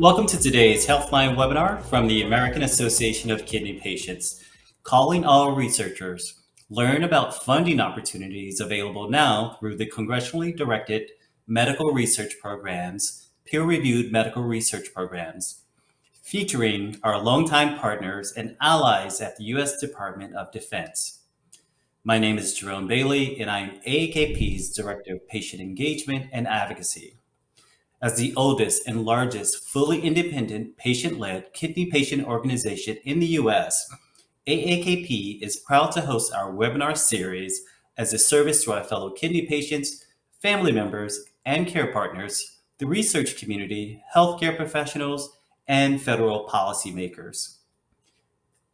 Welcome to today's HealthLine webinar from the American Association of Kidney Patients, calling all researchers. Learn about funding opportunities available now through the congressionally directed medical research programs, peer-reviewed medical research programs, featuring our longtime partners and allies at the U.S. Department of Defense. My name is Jerome Bailey, and I am AAKP's Director of Patient Engagement and Advocacy. As the oldest and largest fully independent patient-led kidney patient organization in the U.S., AAKP is proud to host our webinar series as a service to our fellow kidney patients, family members, and care partners, the research community, healthcare professionals, and federal policymakers.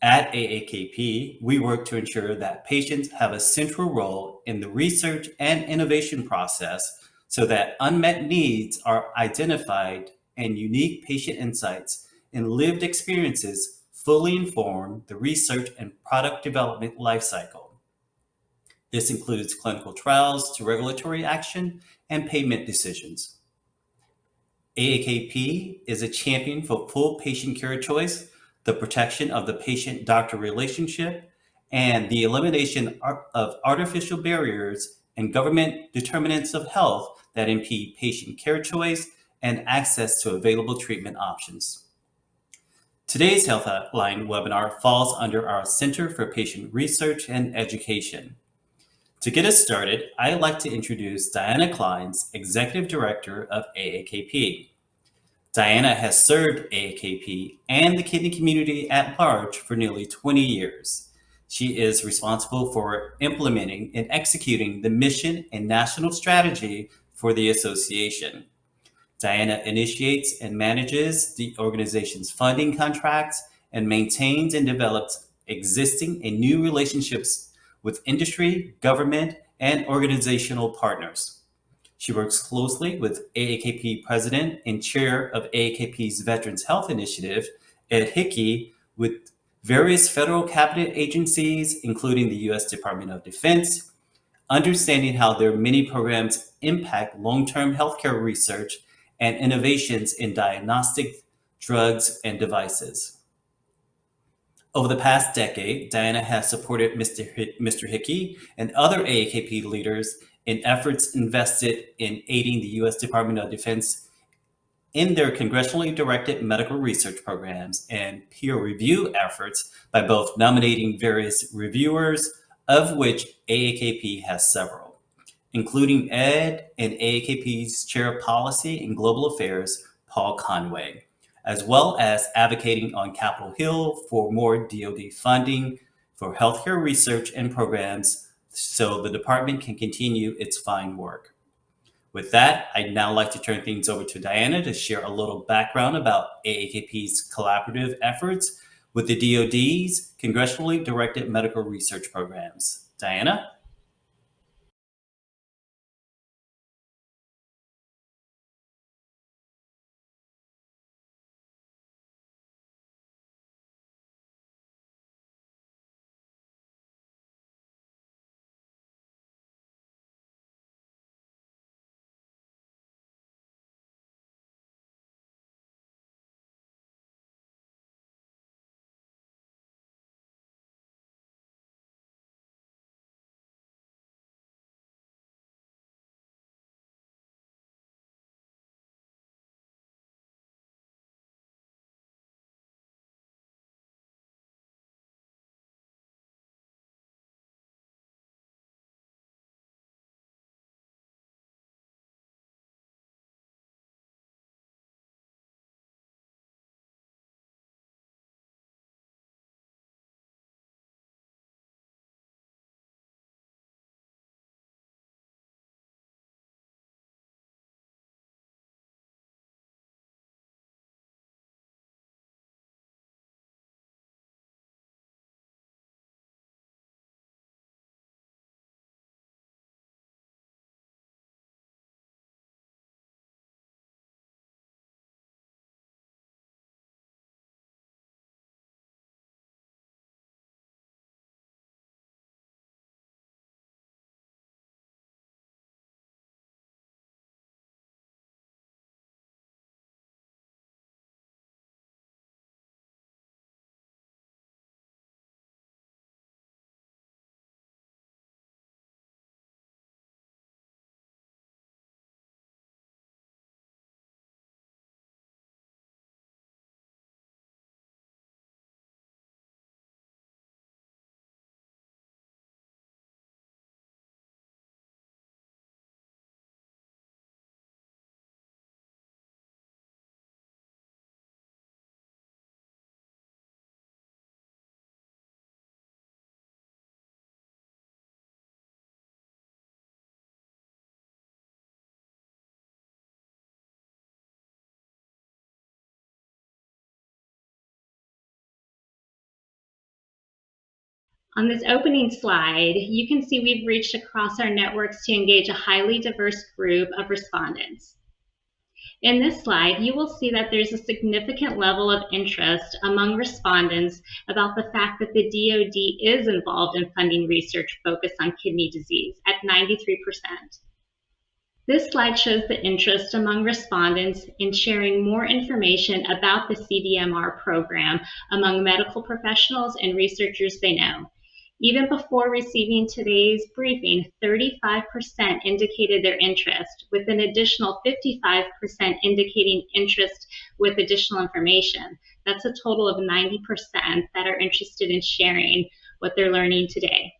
At AAKP, we work to ensure that patients have a central role in the research and innovation process so that unmet needs are identified and unique patient insights and lived experiences fully inform the research and product development lifecycle. This includes clinical trials to regulatory action and payment decisions. AAKP is a champion for full patient care choice, the protection of the patient-doctor relationship, and the elimination of artificial barriers and government determinants of health that impede patient care choice and access to available treatment options. Today's HealthLine webinar falls under our Center for Patient Research and Education. To get us started, I'd like to introduce Diana Clynes, Executive Director of AAKP. Diana has served AAKP and the kidney community at large for nearly 20 years. She is responsible for implementing and executing the mission and national strategy for the association. Diana initiates and manages the organization's funding contracts and maintains and develops existing and new relationships with industry, government, and organizational partners. She works closely with AAKP President and Chair of AAKP's Veterans Health Initiative, Ed Hickey, with various federal cabinet agencies, including the U.S. Department of Defense, understanding how their many programs impact long-term healthcare research and innovations in diagnostic drugs and devices. Over the past decade, Diana has supported Mr. Hickey and other AAKP leaders in efforts invested in aiding the U.S. Department of Defense in their congressionally directed medical research programs and peer review efforts by both nominating various reviewers, of which AAKP has several, including Ed and AAKP's Chair of Policy and Global Affairs, Paul Conway, as well as advocating on Capitol Hill for more DoD funding for healthcare research and programs so the department can continue its fine work. With that, I'd now like to turn things over to Diana to share a little background about AAKP's collaborative efforts with the DoD's congressionally directed medical research programs. Diana? On this opening slide, you can see we've reached across our networks to engage a highly diverse group of respondents. In this slide, you will see that there's a significant level of interest among respondents about the fact that the DoD is involved in funding research focused on kidney disease at 93%. This slide shows the interest among respondents in sharing more information about the CDMR program among medical professionals and researchers they know. Even before receiving today's briefing, 35% indicated their interest, with an additional 55% indicating interest with additional information. That's a total of 90% that are interested in sharing what they're learning today.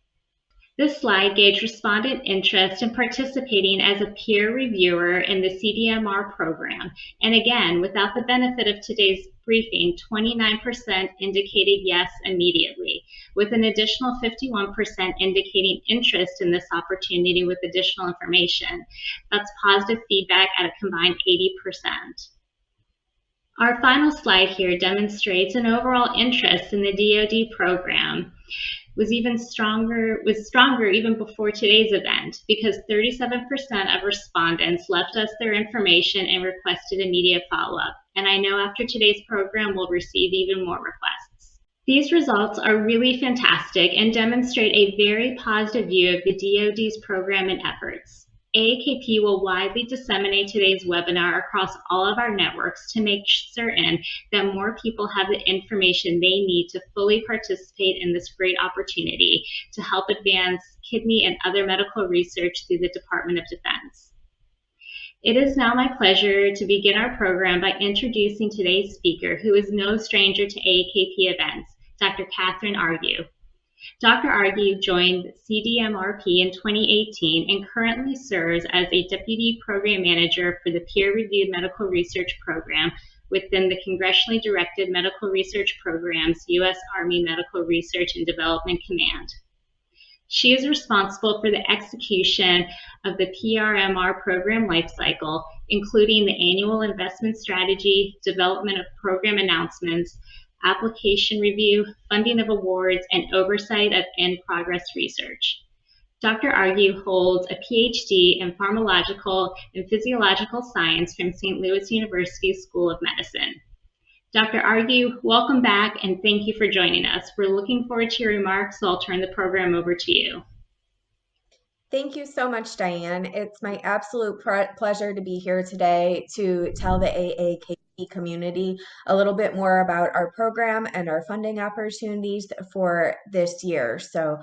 This slide gauged respondent interest in participating as a peer reviewer in the CDMR program. And again, without the benefit of today's briefing, 29% indicated yes immediately, with an additional 51% indicating interest in this opportunity with additional information. That's positive feedback at a combined 80%. Our final slide here demonstrates an overall interest in the DoD program was stronger even before today's event, because 37% of respondents left us their information and requested immediate follow-up. And I know after today's program, we'll receive even more requests. These results are really fantastic and demonstrate a very positive view of the DoD's program and efforts. AAKP will widely disseminate today's webinar across all of our networks to make certain that more people have the information they need to fully participate in this great opportunity to help advance kidney and other medical research through the Department of Defense. It is now my pleasure to begin our program by introducing today's speaker, who is no stranger to AAKP events, Dr. Kathryn Argue. Dr. Argue joined CDMRP in 2018 and currently serves as a Deputy Program Manager for the Peer-Reviewed Medical Research Program within the Congressionally Directed Medical Research Program's U.S. Army Medical Research and Development Command. She is responsible for the execution of the PRMR program lifecycle, including the annual investment strategy, development of program announcements, application review, funding of awards, and oversight of in-progress research. Dr. Argue holds a PhD in pharmacological and physiological science from St. Louis University School of Medicine. Dr. Argue, welcome back and thank you for joining us. We're looking forward to your remarks, so I'll turn the program over to you. Thank you so much, Diane. It's my absolute pleasure to be here today to tell the AAKP community a little bit more about our program and our funding opportunities for this year. So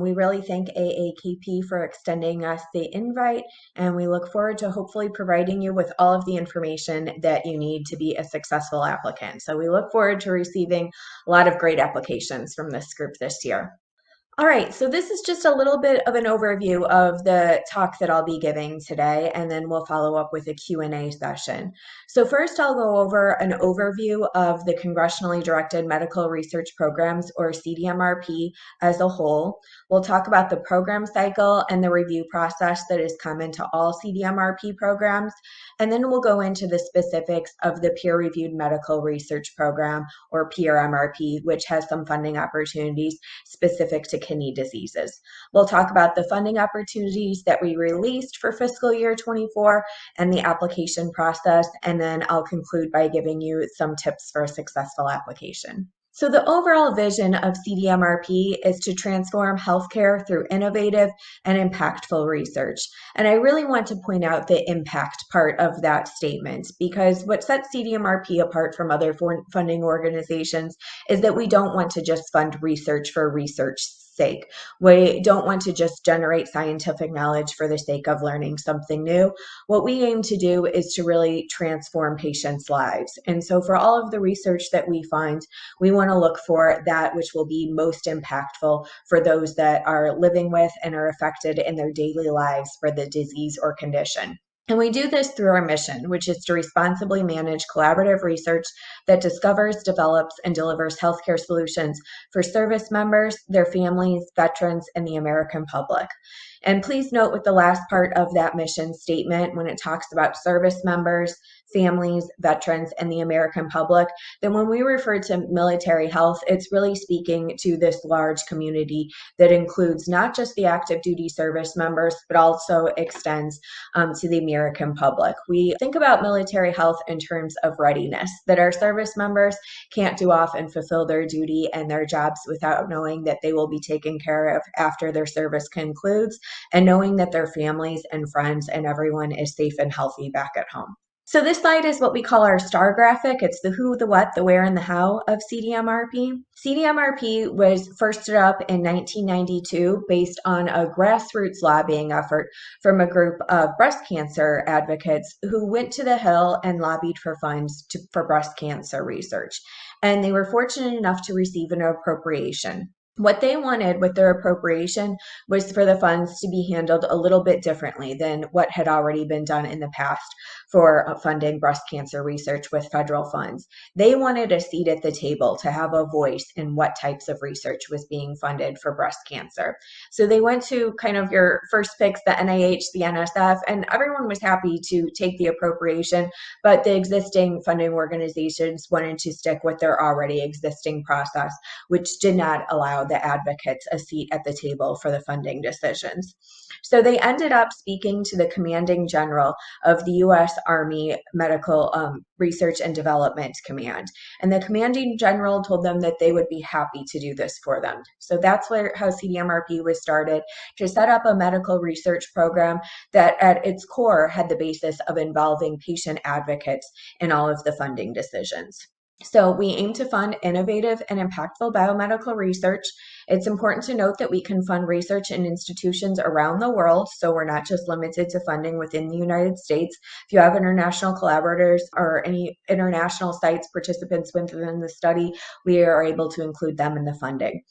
we really thank AAKP for extending us the invite, and we look forward to hopefully providing you with all of the information that you need to be a successful applicant. So we look forward to receiving a lot of great applications from this group this year. All right, so this is just a little bit of an overview of the talk that I'll be giving today, and then we'll follow up with a Q&A session. So first, I'll go over an overview of the Congressionally Directed Medical Research Programs, or CDMRP, as a whole. We'll talk about the program cycle and the review process that is common to all CDMRP programs, and then we'll go into the specifics of the Peer-Reviewed Medical Research Program, or PRMRP, which has some funding opportunities specific to kidney diseases. We'll talk about the funding opportunities that we released for fiscal year 24 and the application process, and then I'll conclude by giving you some tips for a successful application. So the overall vision of CDMRP is to transform healthcare through innovative and impactful research. And I really want to point out the impact part of that statement, because what sets CDMRP apart from other funding organizations is that we don't want to just fund research for research's sake. We don't want to just generate scientific knowledge for the sake of learning something new. What we aim to do is to really transform patients' lives. And so for all of the research that we find, we want to look for that which will be most impactful for those that are living with and are affected in their daily lives for the disease or condition. And we do this through our mission, which is to responsibly manage collaborative research that discovers, develops, and delivers healthcare solutions for service members, their families, veterans, and the American public. And please note with the last part of that mission statement, when it talks about service members, families, veterans, and the American public, then when we refer to military health, it's really speaking to this large community that includes not just the active duty service members, but also extends to the American public. We think about military health in terms of readiness, that our service members can't do off and fulfill their duty and their jobs without knowing that they will be taken care of after their service concludes, and knowing that their families and friends and everyone is safe and healthy back at home. So this slide is what we call our STAR graphic. It's the who, the what, the where, and the how of CDMRP. CDMRP was first stood up in 1992 based on a grassroots lobbying effort from a group of breast cancer advocates who went to the Hill and lobbied for funds for breast cancer research. And they were fortunate enough to receive an appropriation. What they wanted with their appropriation was for the funds to be handled a little bit differently than what had already been done in the past for funding breast cancer research with federal funds. They wanted a seat at the table to have a voice in what types of research was being funded for breast cancer. So they went to kind of your first picks, the NIH, the NSF, and everyone was happy to take the appropriation, but the existing funding organizations wanted to stick with their already existing process, which did not allow the advocates a seat at the table for the funding decisions. So they ended up speaking to the commanding general of the U.S. Army Medical Research and Development Command. And the commanding general told them that they would be happy to do this for them. So that's how CDMRP was started, to set up a medical research program that at its core had the basis of involving patient advocates in all of the funding decisions. So we aim to fund innovative and impactful biomedical research. It's important to note that we can fund research in institutions around the world, so we're not just limited to funding within the United States. If you have international collaborators or any international sites participants within the study, we are able to include them in the funding.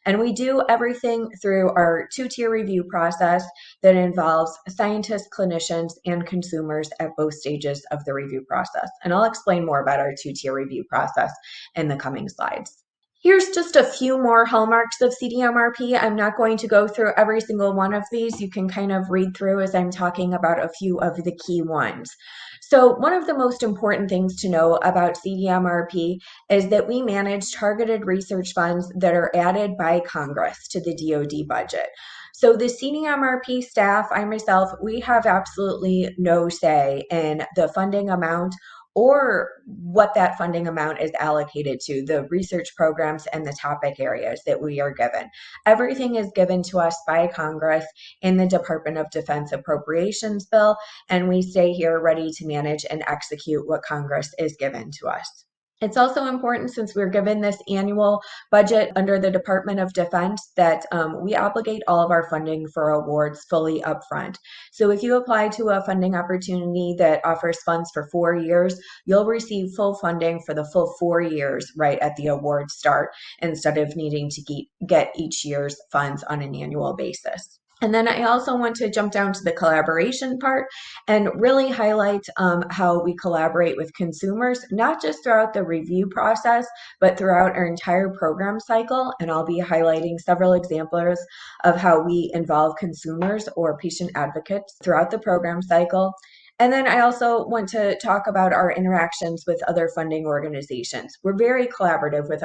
And we do everything through our two-tier review process that involves scientists, clinicians, and consumers at both stages of the review process. And I'll explain more about our two-tier review process in the coming slides. Here's just a few more hallmarks of CDMRP. I'm not going to go through every single one of these. You can kind of read through as I'm talking about a few of the key ones. So one of the most important things to know about CDMRP is that we manage targeted research funds that are added by Congress to the DoD budget. So the CDMRP staff, I myself, we have absolutely no say in the funding amount or what that funding amount is allocated to, the research programs and the topic areas that we are given. Everything is given to us by Congress in the Department of Defense Appropriations Bill, and we stay here ready to manage and execute what Congress is given to us. It's also important, since we're given this annual budget under the Department of Defense, that we obligate all of our funding for awards fully upfront. So if you apply to a funding opportunity that offers funds for 4 years, you'll receive full funding for the full 4 years right at the award start, instead of needing to get each year's funds on an annual basis. And then I also want to jump down to the collaboration part and really highlight how we collaborate with consumers, not just throughout the review process, but throughout our entire program cycle. And I'll be highlighting several examples of how we involve consumers or patient advocates throughout the program cycle. And then I also want to talk about our interactions with other funding organizations. We're very collaborative with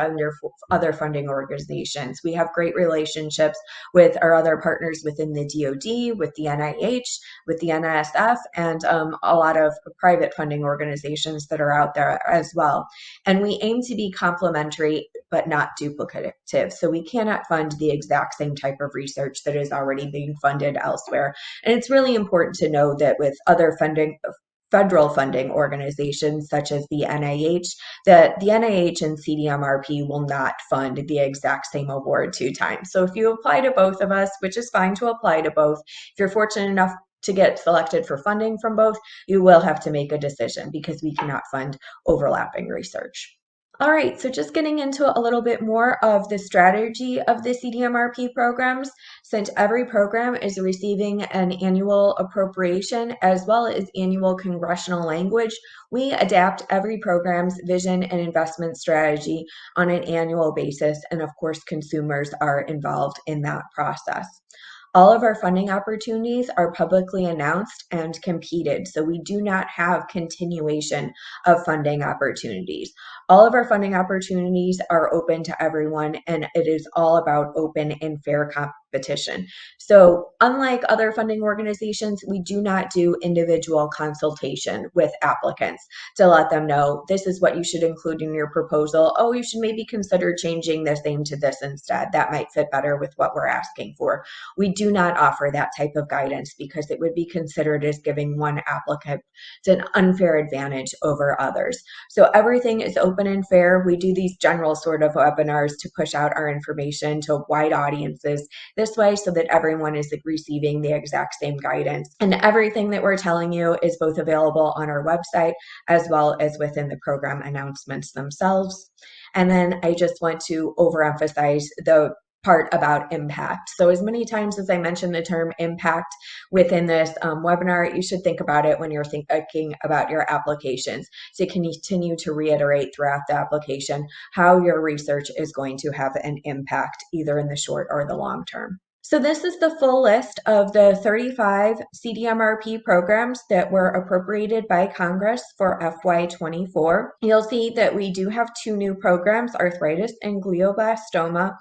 other funding organizations. We have great relationships with our other partners within the DoD, with the NIH, with the NSF, and a lot of private funding organizations that are out there as well. And we aim to be complementary, but not duplicative. So we cannot fund the exact same type of research that is already being funded elsewhere. And it's really important to know that with other federal funding organizations such as the NIH, that the NIH and CDMRP will not fund the exact same award 2 times. So if you apply to both of us, which is fine to apply to both, if you're fortunate enough to get selected for funding from both, you will have to make a decision because we cannot fund overlapping research. All right, so just getting into a little bit more of the strategy of the CDMRP programs. Since every program is receiving an annual appropriation as well as annual congressional language, we adapt every program's vision and investment strategy on an annual basis. And of course, consumers are involved in that process. All of our funding opportunities are publicly announced and competed, so we do not have continuation of funding opportunities. All of our funding opportunities are open to everyone, and it is all about open and fair competition. So unlike other funding organizations, we do not do individual consultation with applicants to let them know this is what you should include in your proposal. Oh, you should maybe consider changing this name to this instead. That might fit better with what we're asking for. We do not offer that type of guidance because it would be considered as giving one applicant an unfair advantage over others. So everything is open and fair. We do these general sort of webinars to push out our information to wide audiences this way so that everyone is receiving the exact same guidance. And everything that we're telling you is both available on our website as well as within the program announcements themselves. And then I just want to overemphasize the part about impact. So as many times as I mention the term impact within this webinar, you should think about it when you're thinking about your applications. So you can continue to reiterate throughout the application how your research is going to have an impact either in the short or the long term. So this is the full list of the 35 CDMRP programs that were appropriated by Congress for FY24. You'll see that we do have 2 new programs, arthritis and glioblastoma.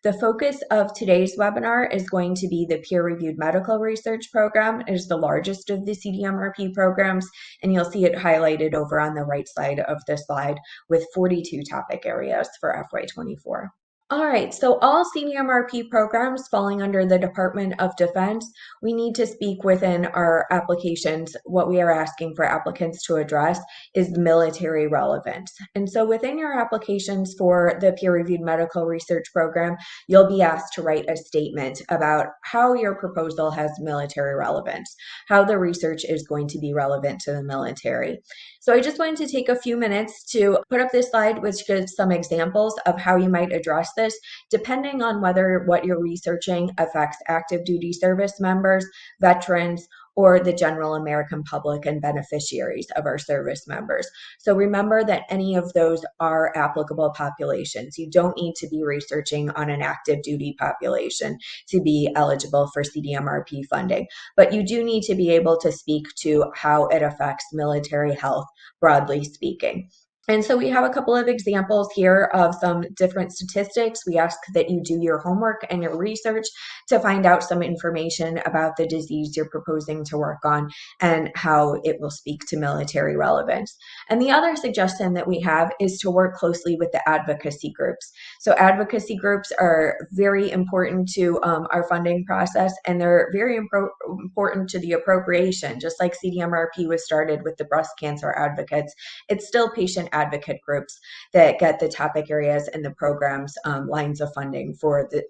The focus of today's webinar is going to be the peer-reviewed medical research program. It is the largest of the CDMRP programs, and you'll see it highlighted over on the right side of the slide with 42 topic areas for FY24. All right, so all CDMRP programs falling under the Department of Defense, we need to speak within our applications. What we are asking for applicants to address is military relevance. And so within your applications for the peer-reviewed medical research program, you'll be asked to write a statement about how your proposal has military relevance, how the research is going to be relevant to the military. So I just wanted to take a few minutes to put up this slide, which gives some examples of how you might address this, depending on whether what you're researching affects active duty service members, veterans, or the general American public and beneficiaries of our service members. So remember that any of those are applicable populations. You don't need to be researching on an active duty population to be eligible for CDMRP funding, but you do need to be able to speak to how it affects military health, broadly speaking. And so we have a couple of examples here of some different statistics. We ask that you do your homework and your research to find out some information about the disease you're proposing to work on and how it will speak to military relevance. And the other suggestion that we have is to work closely with the advocacy groups. So advocacy groups are very important to our funding process, and they're very important to the appropriation. Just like CDMRP was started with the breast cancer advocates, it's still patient advocate groups that get the topic areas and the programs lines of funding for the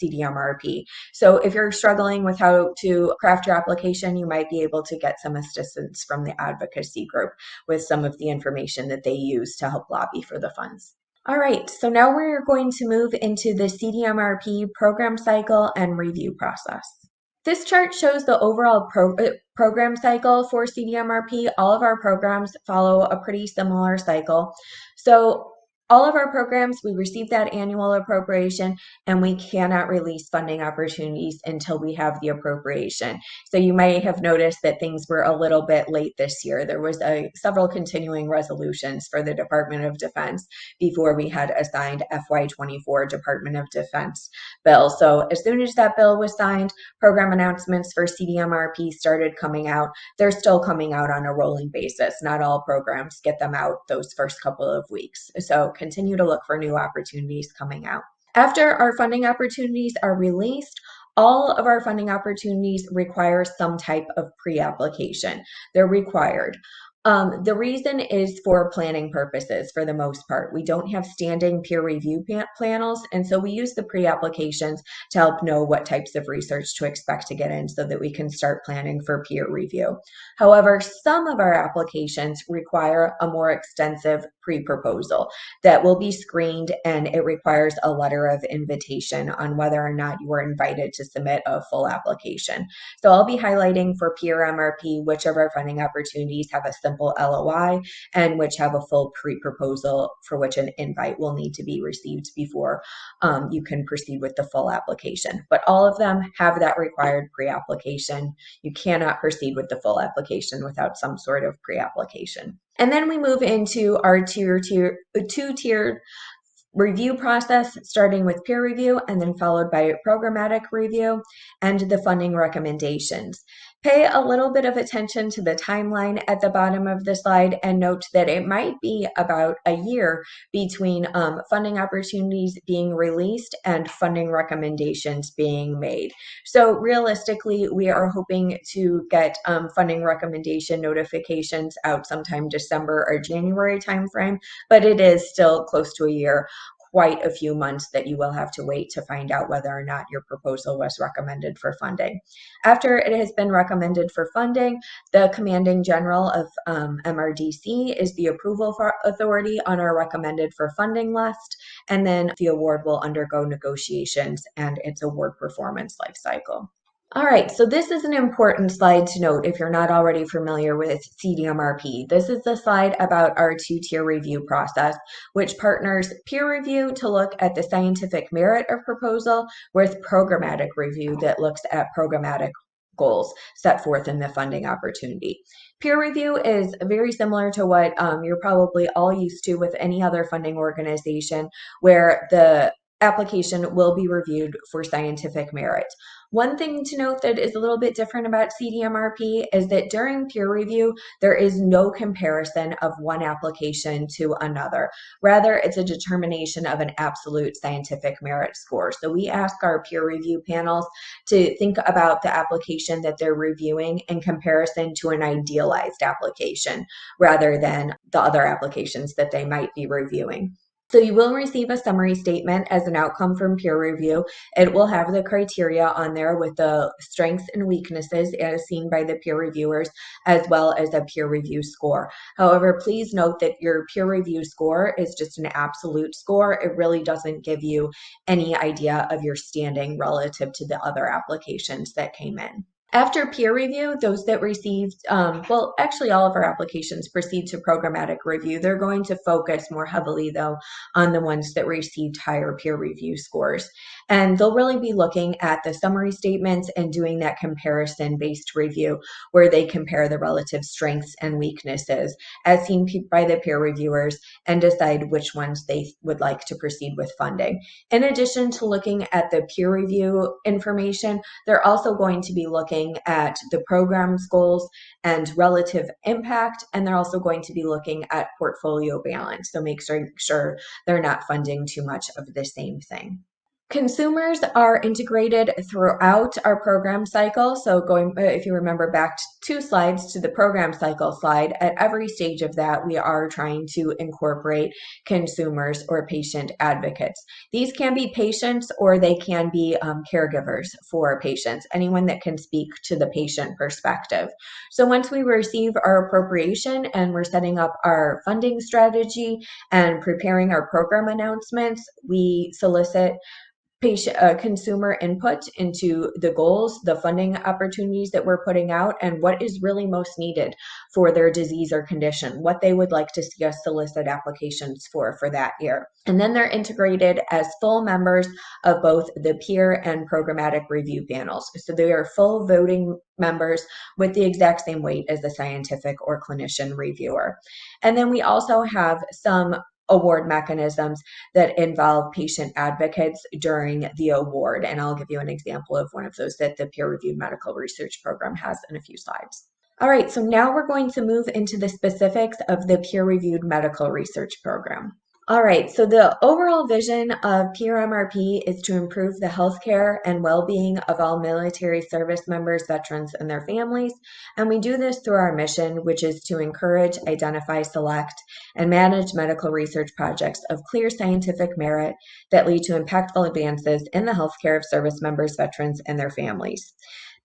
CDMRP. So if you're struggling with how to craft your application, you might be able to get some assistance from the advocacy group with some of the information that they use to help lobby for the funds. All right, so now we're going to move into the CDMRP program cycle and review process. This chart shows the overall program cycle for CDMRP. All of our programs follow a pretty similar cycle. So all of our programs, we receive that annual appropriation, and we cannot release funding opportunities until we have the appropriation. So you might have noticed that things were a little bit late this year. There was several continuing resolutions for the Department of Defense before we had a signed FY24 Department of Defense bill. So as soon as that bill was signed, program announcements for CDMRP started coming out. They're still coming out on a rolling basis. Not all programs get them out those first couple of weeks. So continue to look for new opportunities coming out. After our funding opportunities are released, all of our funding opportunities require some type of pre-application. They're required. The reason is for planning purposes for the most part. We don't have standing peer review panels, and so we use the pre-applications to help know what types of research to expect to get in so that we can start planning for peer review. However, some of our applications require a more extensive pre-proposal that will be screened, and it requires a letter of invitation on whether or not you are invited to submit a full application. So I'll be highlighting for PRMRP which of our funding opportunities have a simple LOI, and which have a full pre-proposal for which an invite will need to be received before you can proceed with the full application. But all of them have that required pre-application. You cannot proceed with the full application without some sort of pre-application. And then we move into our two-tiered review process, starting with peer review and then followed by programmatic review and the funding recommendations. Pay a little bit of attention to the timeline at the bottom of the slide and note that it might be about a year between funding opportunities being released and funding recommendations being made. So realistically, we are hoping to get funding recommendation notifications out sometime December or January timeframe, but it is still close to a year, quite a few months that you will have to wait to find out whether or not your proposal was recommended for funding. After it has been recommended for funding, the Commanding General of MRDC is the approval authority on our recommended for funding list, and then the award will undergo negotiations and its award performance life cycle. All right, so this is an important slide to note if you're not already familiar with CDMRP. This is the slide about our two-tier review process, which partners peer review to look at the scientific merit of proposal with programmatic review that looks at programmatic goals set forth in the funding opportunity. Peer review is very similar to what you're probably all used to with any other funding organization, where the application will be reviewed for scientific merit. One thing to note that is a little bit different about CDMRP is that during peer review, there is no comparison of one application to another. Rather, it's a determination of an absolute scientific merit score. So we ask our peer review panels to think about the application that they're reviewing in comparison to an idealized application, rather than the other applications that they might be reviewing. So you will receive a summary statement as an outcome from peer review. It will have the criteria on there with the strengths and weaknesses as seen by the peer reviewers, as well as a peer review score. However, please note that your peer review score is just an absolute score. It really doesn't give you any idea of your standing relative to the other applications that came in. After peer review, those that received, well, actually all of our applications proceed to programmatic review. They're going to focus more heavily, though, on the ones that received higher peer review scores. And they'll really be looking at the summary statements and doing that comparison-based review where they compare the relative strengths and weaknesses as seen by the peer reviewers and decide which ones they would like to proceed with funding. In addition to looking at the peer review information, they're also going to be looking at the program's goals and relative impact, and they're also going to be looking at portfolio balance. So make sure they're not funding too much of the same thing. Consumers are integrated throughout our program cycle. So if you remember back 2 slides to the program cycle slide, at every stage of that, we are trying to incorporate consumers or patient advocates. These can be patients or they can be caregivers for patients, anyone that can speak to the patient perspective. So once we receive our appropriation and we're setting up our funding strategy and preparing our program announcements, we solicit consumer input into the goals, the funding opportunities that we're putting out, and what is really most needed for their disease or condition, what they would like to see us solicit applications for that year. And then they're integrated as full members of both the peer and programmatic review panels. So they are full voting members with the exact same weight as the scientific or clinician reviewer. And then we also have some award mechanisms that involve patient advocates during the award. And I'll give you an example of one of those that the peer-reviewed medical research program has in a few slides. All right, so now we're going to move into the specifics of the peer-reviewed medical research program. All right, so the overall vision of PRMRP is to improve the healthcare and well-being of all military service members, veterans, and their families. And we do this through our mission, which is to encourage, identify, select, and manage medical research projects of clear scientific merit that lead to impactful advances in the healthcare of service members, veterans, and their families.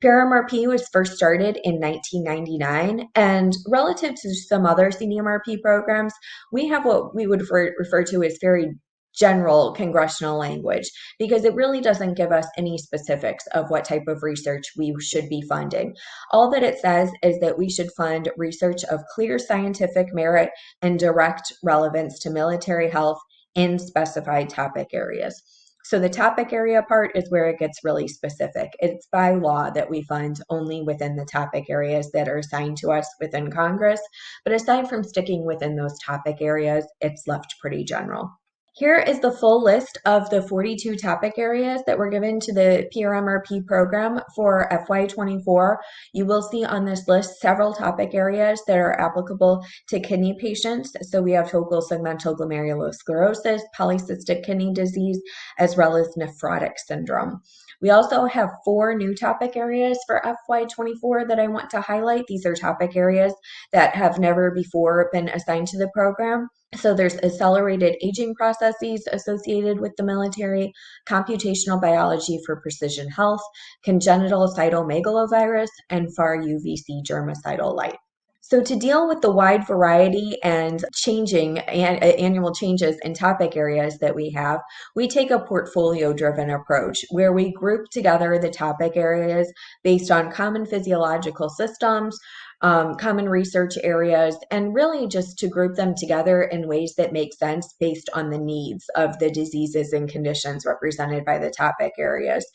PRMRP was first started in 1999, and relative to some other CDMRP programs, we have what we would refer to as very general congressional language, because it really doesn't give us any specifics of what type of research we should be funding. All that it says is that we should fund research of clear scientific merit and direct relevance to military health in specified topic areas. So the topic area part is where it gets really specific. It's by law that we fund only within the topic areas that are assigned to us within Congress. But aside from sticking within those topic areas, it's left pretty general. Here is the full list of the 42 topic areas that were given to the PRMRP program for FY24. You will see on this list several topic areas that are applicable to kidney patients. So we have focal segmental glomerulosclerosis, polycystic kidney disease, as well as nephrotic syndrome. We also have 4 new topic areas for FY24 that I want to highlight. These are topic areas that have never before been assigned to the program. So there's accelerated aging processes associated with the military, computational biology for precision health, congenital cytomegalovirus, and far UVC germicidal light. So to deal with the wide variety and changing annual changes in topic areas that we have, we take a portfolio-driven approach where we group together the topic areas based on common physiological systems, common research areas, and really just to group them together in ways that make sense based on the needs of the diseases and conditions represented by the topic areas.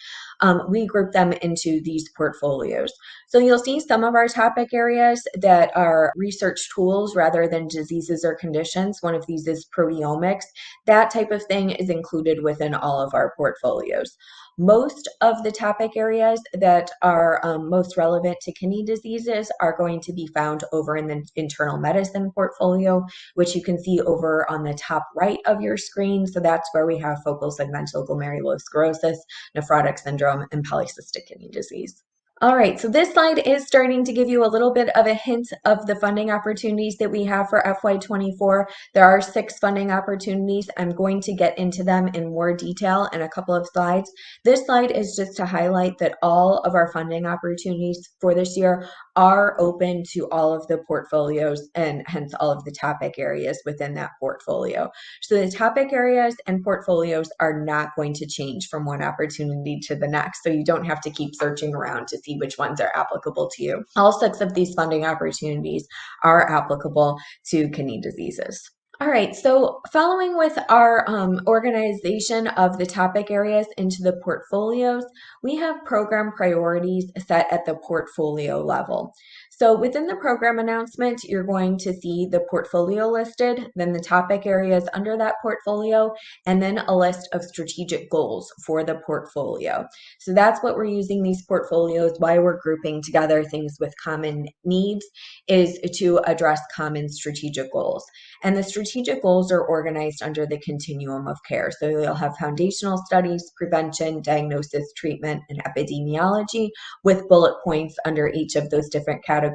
We group them into these portfolios. So you'll see some of our topic areas that are research tools rather than diseases or conditions. One of these is proteomics. That type of thing is included within all of our portfolios. Most of the topic areas that are most relevant to kidney diseases are going to be found over in the internal medicine portfolio, which you can see over on the top right of your screen. So that's where we have focal segmental glomerulosclerosis, nephrotic syndrome, and polycystic kidney disease. All right, so this slide is starting to give you a little bit of a hint of the funding opportunities that we have for FY24. There are 6 funding opportunities. I'm going to get into them in more detail in a couple of slides. This slide is just to highlight that all of our funding opportunities for this year are open to all of the portfolios and hence all of the topic areas within that portfolio. So the topic areas and portfolios are not going to change from one opportunity to the next. So you don't have to keep searching around to see which ones are applicable to you. All 6 of these funding opportunities are applicable to kidney diseases. All right, so following with our organization of the topic areas into the portfolios, we have program priorities set at the portfolio level. So within the program announcement, you're going to see the portfolio listed, then the topic areas under that portfolio, and then a list of strategic goals for the portfolio. So that's what we're using these portfolios, why we're grouping together things with common needs, is to address common strategic goals. And the strategic goals are organized under the continuum of care. So you'll have foundational studies, prevention, diagnosis, treatment, and epidemiology with bullet points under each of those different categories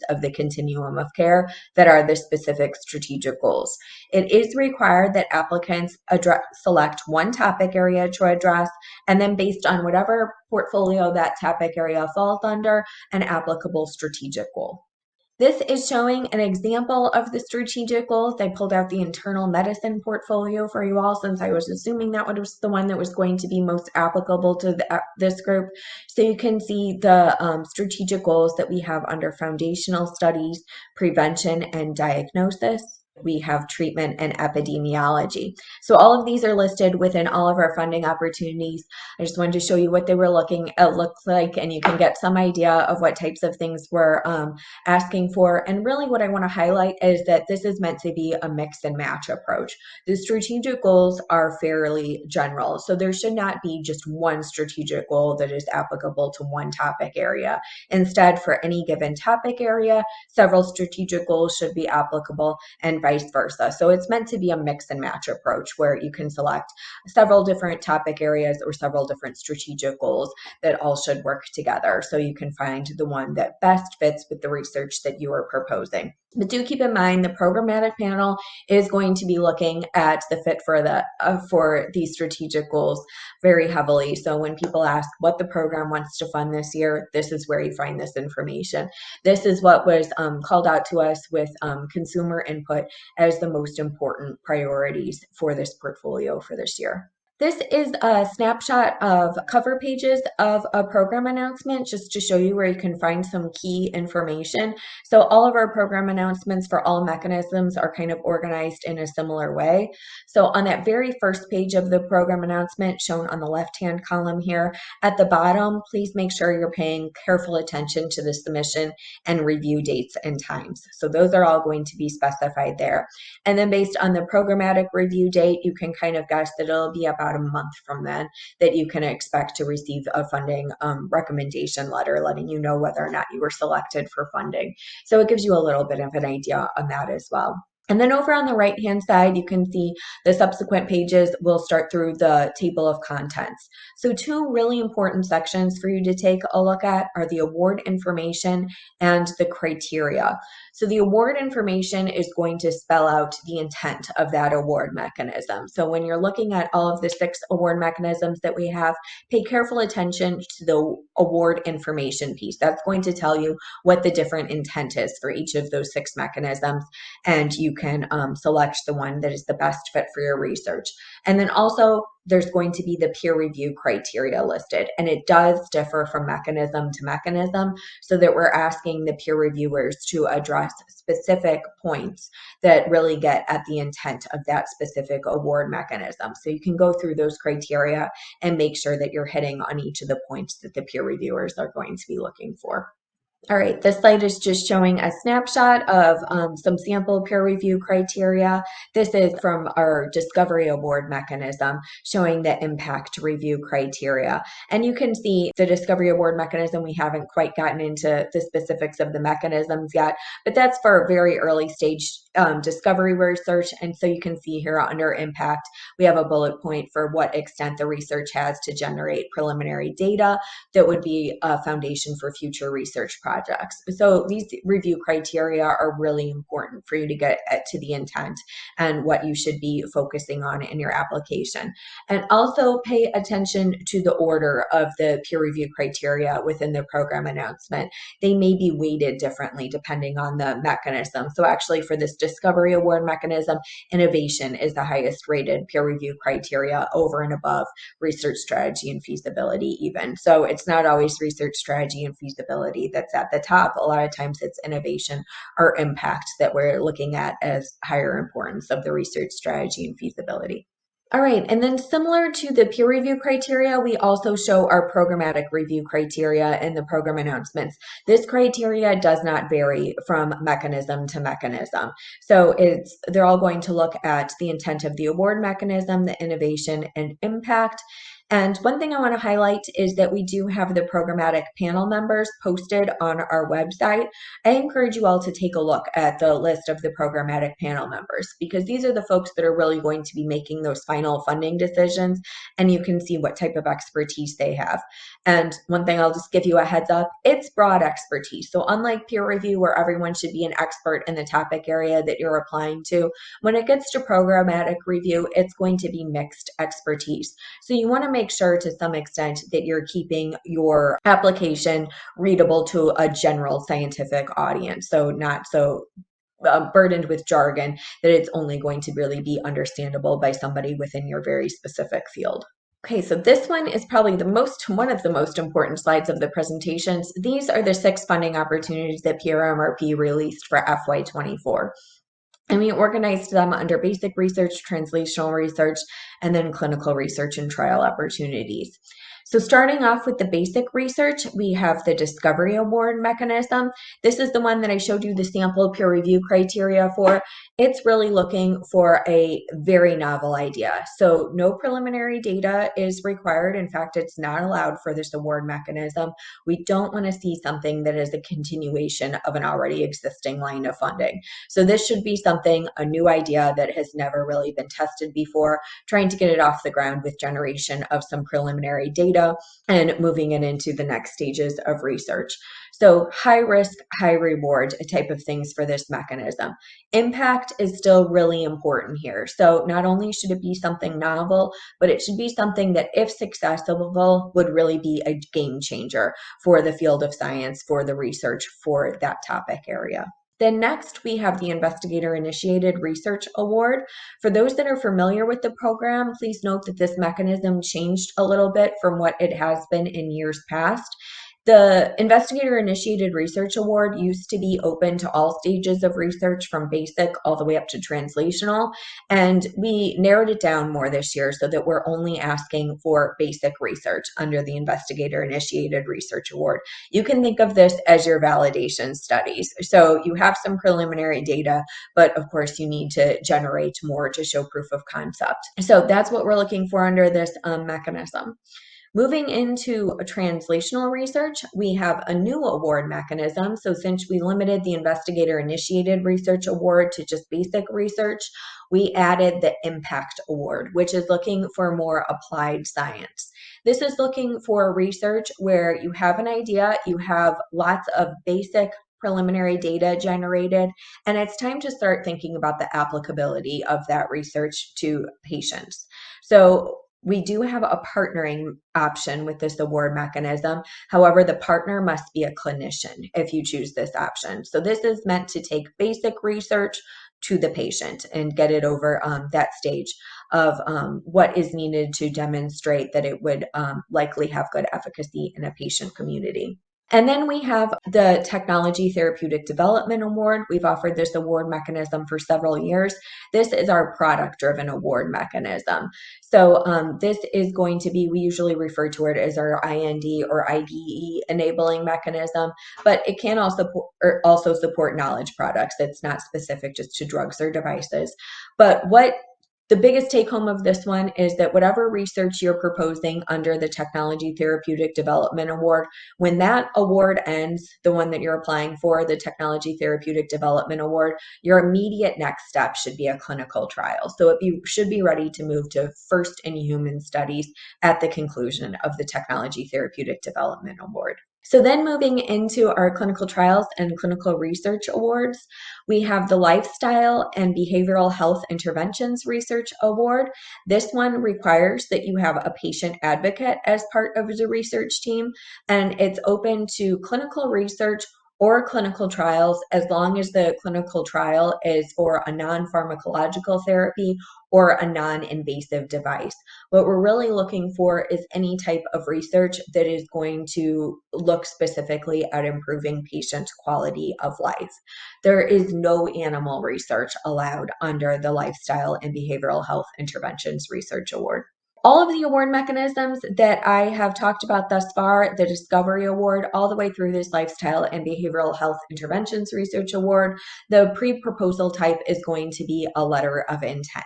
of the continuum of care that are the specific strategic goals. It is required that applicants select one topic area to address, and then based on whatever portfolio that topic area falls under, an applicable strategic goal. This is showing an example of the strategic goals. I pulled out the internal medicine portfolio for you all since I was assuming that was the one that was going to be most applicable to this group. So you can see the strategic goals that we have under foundational studies, prevention, and diagnosis. We have treatment and epidemiology. So all of these are listed within all of our funding opportunities. I just wanted to show you what they were look like, and you can get some idea of what types of things we're asking for. And really what I want to highlight is that this is meant to be a mix and match approach. The strategic goals are fairly general. So there should not be just one strategic goal that is applicable to one topic area. Instead, for any given topic area, several strategic goals should be applicable and vice versa. So it's meant to be a mix and match approach where you can select several different topic areas or several different strategic goals that all should work together. So you can find the one that best fits with the research that you are proposing. But do keep in mind the programmatic panel is going to be looking at the fit for these strategic goals very heavily. So when people ask what the program wants to fund this year, this is where you find this information. This is what was called out to us with consumer input as the most important priorities for this portfolio for this year. This is a snapshot of cover pages of a program announcement, just to show you where you can find some key information. So all of our program announcements for all mechanisms are kind of organized in a similar way. So on that very first page of the program announcement, shown on the left-hand column here, at the bottom, please make sure you're paying careful attention to the submission and review dates and times. So those are all going to be specified there. And then based on the programmatic review date, you can kind of guess that it'll be about a month from then that you can expect to receive a funding recommendation letter letting you know whether or not you were selected for funding. So it gives you a little bit of an idea on that as well. And then over on the right-hand side, you can see the subsequent pages will start through the table of contents. So two really important sections for you to take a look at are the award information and the criteria. So the award information is going to spell out the intent of that award mechanism. So when you're looking at all of the 6 award mechanisms that we have, pay careful attention to the award information piece. That's going to tell you what the different intent is for each of those 6 mechanisms, and you can select the one that is the best fit for your research. And then also there's going to be the peer review criteria listed, and it does differ from mechanism to mechanism, so that we're asking the peer reviewers to address specific points that really get at the intent of that specific award mechanism. So you can go through those criteria and make sure that you're hitting on each of the points that the peer reviewers are going to be looking for. All right, this slide is just showing a snapshot of some sample peer review criteria. This is from our Discovery Award mechanism, showing the impact review criteria. And you can see the Discovery Award mechanism, we haven't quite gotten into the specifics of the mechanisms yet, but that's for very early stage discovery research. And so you can see here under impact, we have a bullet point for what extent the research has to generate preliminary data that would be a foundation for future research projects. So these review criteria are really important for you to get to the intent and what you should be focusing on in your application. And also pay attention to the order of the peer review criteria within the program announcement. They may be weighted differently depending on the mechanism. So actually for this Discovery Award mechanism, innovation is the highest rated peer review criteria over and above research strategy and feasibility even. So it's not always research strategy and feasibility that's at the top. A lot of times it's innovation or impact that we're looking at as higher importance of the research strategy and feasibility. All right, and then similar to the peer review criteria, we also show our programmatic review criteria in the program announcements. This criteria does not vary from mechanism to mechanism. So they're all going to look at the intent of the award mechanism, the innovation and impact. And one thing I want to highlight is that we do have the programmatic panel members posted on our website. I encourage you all to take a look at the list of the programmatic panel members, because these are the folks that are really going to be making those final funding decisions, and you can see what type of expertise they have. And one thing I'll just give you a heads up, it's broad expertise. So unlike peer review where everyone should be an expert in the topic area that you're applying to, when it gets to programmatic review, it's going to be mixed expertise. So you want to make sure to some extent that you're keeping your application readable to a general scientific audience. So not so burdened with jargon that it's only going to really be understandable by somebody within your very specific field. Okay, so this one is probably one of the most important slides of the presentations. These are the 6 funding opportunities that PRMRP released for FY24. And we organized them under basic research, translational research, and then clinical research and trial opportunities. So starting off with the basic research, we have the Discovery Award mechanism. This is the one that I showed you the sample peer review criteria for. It's really looking for a very novel idea. So no preliminary data is required. In fact, it's not allowed for this award mechanism. We don't want to see something that is a continuation of an already existing line of funding. So this should be something, a new idea that has never really been tested before, trying to get it off the ground with generation of some preliminary data and moving it into the next stages of research. So high risk, high reward type of things for this mechanism. Impact is still really important here. So not only should it be something novel, but it should be something that, if successful, would really be a game changer for the field of science, for the research for that topic area. Then next, we have the Investigator-Initiated Research Award. For those that are familiar with the program, please note that this mechanism changed a little bit from what it has been in years past. The Investigator-Initiated Research Award used to be open to all stages of research, from basic all the way up to translational, and we narrowed it down more this year so that we're only asking for basic research under the Investigator-Initiated Research Award. You can think of this as your validation studies. So you have some preliminary data, but of course you need to generate more to show proof of concept. So that's what we're looking for under this mechanism. Moving into translational research, we have a new award mechanism. So since we limited the Investigator-Initiated Research Award to just basic research, we added the Impact Award, which is looking for more applied science. This is looking for research where you have an idea, you have lots of basic preliminary data generated, and it's time to start thinking about the applicability of that research to patients. So we do have a partnering option with this award mechanism. However, the partner must be a clinician if you choose this option. So this is meant to take basic research to the patient and get it over that stage of what is needed to demonstrate that it would likely have good efficacy in a patient community. And then we have the Technology Therapeutic Development Award. We've offered this award mechanism for several years. This is our product-driven award mechanism. So this is going to be, we usually refer to it as our IND or IDE enabling mechanism, but it can also support knowledge products. It's not specific just to drugs or devices. But what the biggest take home of this one is that whatever research you're proposing under the Technology Therapeutic Development Award, when that award ends, the one that you're applying for, the Technology Therapeutic Development Award, your immediate next step should be a clinical trial. So you should be ready to move to first in human studies at the conclusion of the Technology Therapeutic Development Award. So then moving into our clinical trials and clinical research awards, we have the Lifestyle and Behavioral Health Interventions Research Award. This one requires that you have a patient advocate as part of the research team, and it's open to clinical research or clinical trials as long as the clinical trial is for a non-pharmacological therapy or a non-invasive device. What we're really looking for is any type of research that is going to look specifically at improving patient quality of life. There is no animal research allowed under the Lifestyle and Behavioral Health Interventions Research Award. All of the award mechanisms that I have talked about thus far, the Discovery Award, all the way through this Lifestyle and Behavioral Health Interventions Research Award, the pre-proposal type is going to be a letter of intent.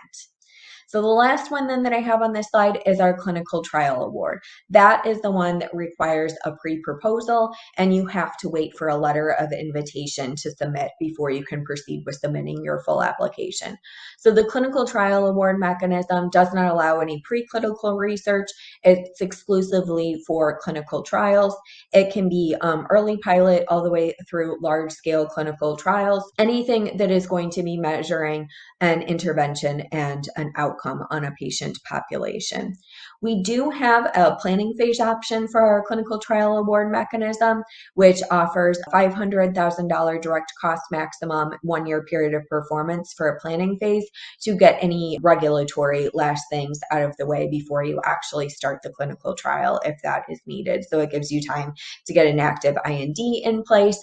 So the last one then that I have on this slide is our Clinical Trial Award. That is the one that requires a pre-proposal, and you have to wait for a letter of invitation to submit before you can proceed with submitting your full application. So the Clinical Trial Award mechanism does not allow any preclinical research. It's exclusively for clinical trials. It can be early pilot all the way through large-scale clinical trials, anything that is going to be measuring an intervention and an outcome on a patient population. We do have a planning phase option for our clinical trial award mechanism, which offers $500,000 direct cost maximum 1-year period of performance for a planning phase to get any regulatory last things out of the way before you actually start the clinical trial if that is needed. So it gives you time to get an active IND in place,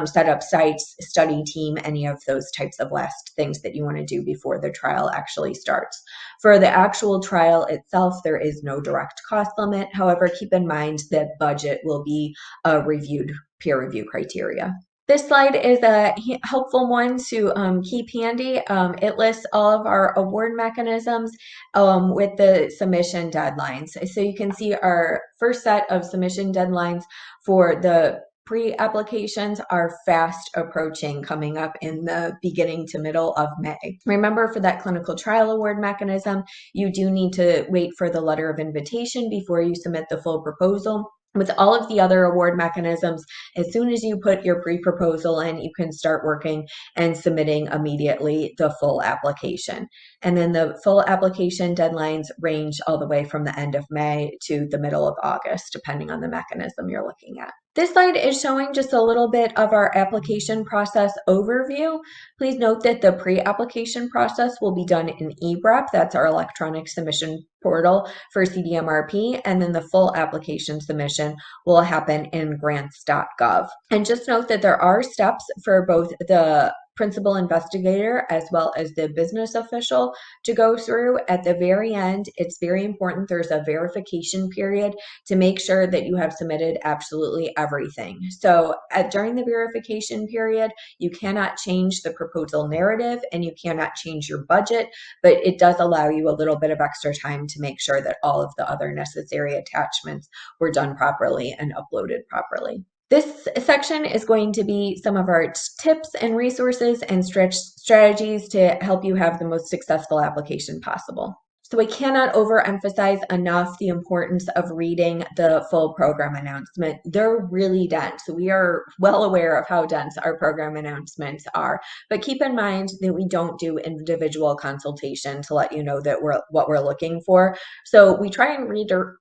set up sites, study team, any of those types of last things that you want to do before the trial actually starts. For the actual trial itself, there is no direct cost limit. However, keep in mind that budget will be a reviewed peer review criteria. This slide is a helpful one to keep handy. It lists all of our award mechanisms with the submission deadlines. So you can see our first set of submission deadlines for the pre-applications are fast approaching, coming up in the beginning to middle of May. Remember, for that clinical trial award mechanism, you do need to wait for the letter of invitation before you submit the full proposal. With all of the other award mechanisms, as soon as you put your pre-proposal in, you can start working and submitting immediately the full application. And then the full application deadlines range all the way from the end of May to the middle of August, depending on the mechanism you're looking at. This slide is showing just a little bit of our application process overview. Please note that the pre-application process will be done in eBrep. That's our electronic submission portal for CDMRP, and then the full application submission will happen in grants.gov. And just note that there are steps for both the principal investigator as well as the business official to go through. At the very end, it's very important there's a verification period to make sure that you have submitted absolutely everything. So during the verification period, you cannot change the proposal narrative and you cannot change your budget, but it does allow you a little bit of extra time to make sure that all of the other necessary attachments were done properly and uploaded properly. This section is going to be some of our tips and resources and strategies to help you have the most successful application possible. So I cannot overemphasize enough the importance of reading the full program announcement. They're really dense. So we are well aware of how dense our program announcements are, but keep in mind that we don't do individual consultation to let you know that what we're looking for. So we try and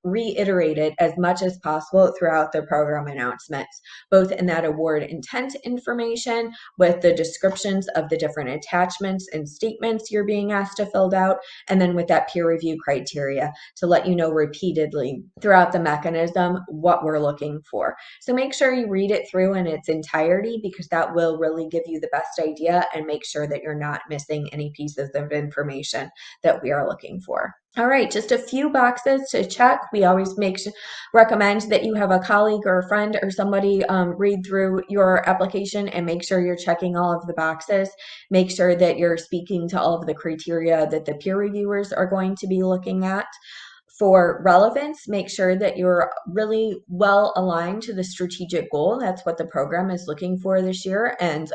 reiterate it as much as possible throughout the program announcements, both in that award intent information with the descriptions of the different attachments and statements you're being asked to fill out, and then with that peer review criteria to let you know repeatedly throughout the mechanism what we're looking for. So make sure you read it through in its entirety, because that will really give you the best idea and make sure that you're not missing any pieces of information that we are looking for. All right, just a few boxes to check. We always recommend that you have a colleague or a friend or somebody read through your application and make sure you're checking all of the boxes. Make sure that you're speaking to all of the criteria that the peer reviewers are going to be looking at. For relevance, make sure that you're really well aligned to the strategic goal. That's what the program is looking for this year. And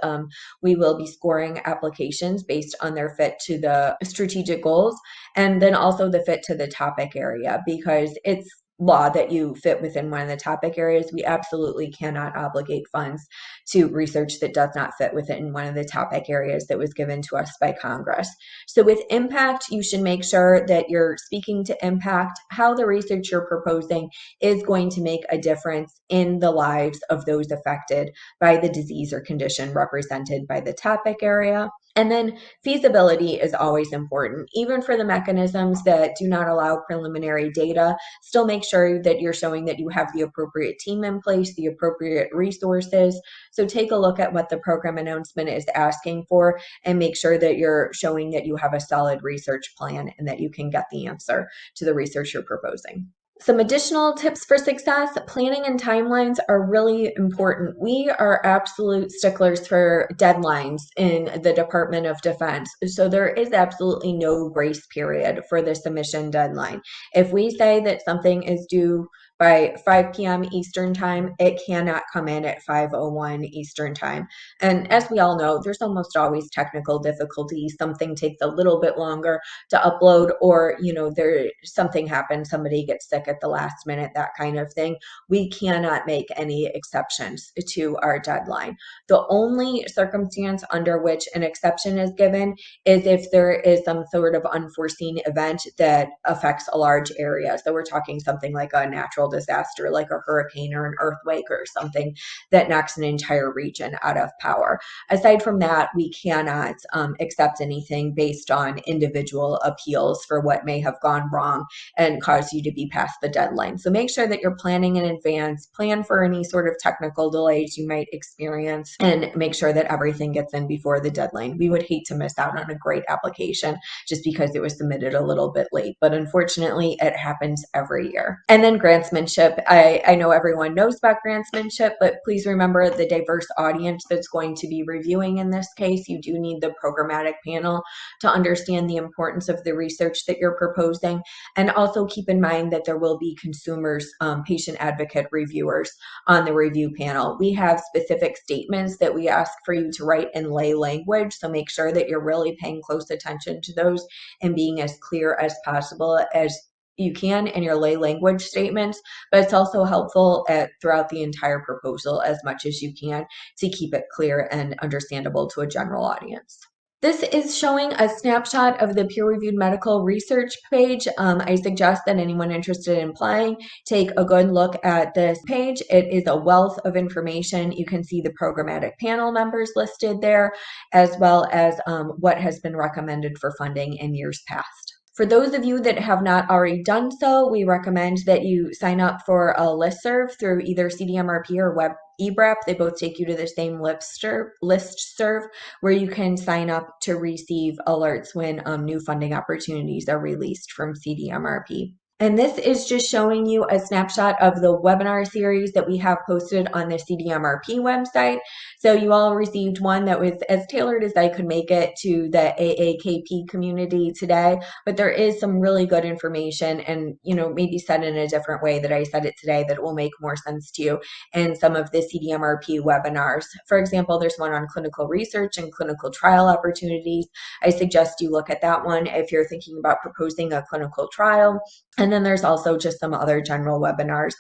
we will be scoring applications based on their fit to the strategic goals, and then also the fit to the topic area, because it's law that you fit within one of the topic areas. We absolutely cannot obligate funds to research that does not fit within one of the topic areas that was given to us by Congress. So with impact, you should make sure that you're speaking to impact, how the research you're proposing is going to make a difference in the lives of those affected by the disease or condition represented by the topic area. And then feasibility is always important. Even for the mechanisms that do not allow preliminary data, still make sure that you're showing that you have the appropriate team in place, the appropriate resources. So take a look at what the program announcement is asking for and make sure that you're showing that you have a solid research plan and that you can get the answer to the research you're proposing. Some additional tips for success: planning and timelines are really important. We are absolute sticklers for deadlines in the Department of Defense. So there is absolutely no grace period for the submission deadline. If we say that something is due by 5 p.m. Eastern time, it cannot come in at 5:01 Eastern time. And as we all know, there's almost always technical difficulties. Something takes a little bit longer to upload, or something happens, somebody gets sick at the last minute, that kind of thing. We cannot make any exceptions to our deadline. The only circumstance under which an exception is given is if there is some sort of unforeseen event that affects a large area. So we're talking something like a natural disaster, like a hurricane or an earthquake or something that knocks an entire region out of power. Aside from that, we cannot accept anything based on individual appeals for what may have gone wrong and caused you to be past the deadline. So make sure that you're planning in advance, plan for any sort of technical delays you might experience, and make sure that everything gets in before the deadline. We would hate to miss out on a great application just because it was submitted a little bit late, but unfortunately it happens every year. And then grants grantsmanship. I know everyone knows about grantsmanship, but please remember the diverse audience that's going to be reviewing in this case. You do need the programmatic panel to understand the importance of the research that you're proposing. And also keep in mind that there will be consumers, patient advocate reviewers on the review panel. We have specific statements that we ask for you to write in lay language, so make sure that you're really paying close attention to those and being as clear as possible as you can in your lay language statements, but it's also helpful throughout the entire proposal as much as you can to keep it clear and understandable to a general audience. This is showing a snapshot of the peer-reviewed medical research page. I suggest that anyone interested in applying take a good look at this page. It is a wealth of information. You can see the programmatic panel members listed there, as well as what has been recommended for funding in years past. For those of you that have not already done so, we recommend that you sign up for a listserv through either CDMRP or Web eBrep. They both take you to the same listserv where you can sign up to receive alerts when new funding opportunities are released from CDMRP. And this is just showing you a snapshot of the webinar series that we have posted on the CDMRP website. So you all received one that was as tailored as I could make it to the AAKP community today, but there is some really good information and, maybe said in a different way that I said it today that it will make more sense to you in some of the CDMRP webinars. For example, there's one on clinical research and clinical trial opportunities. I suggest you look at that one if you're thinking about proposing a clinical trial. And then there's also just some other general webinars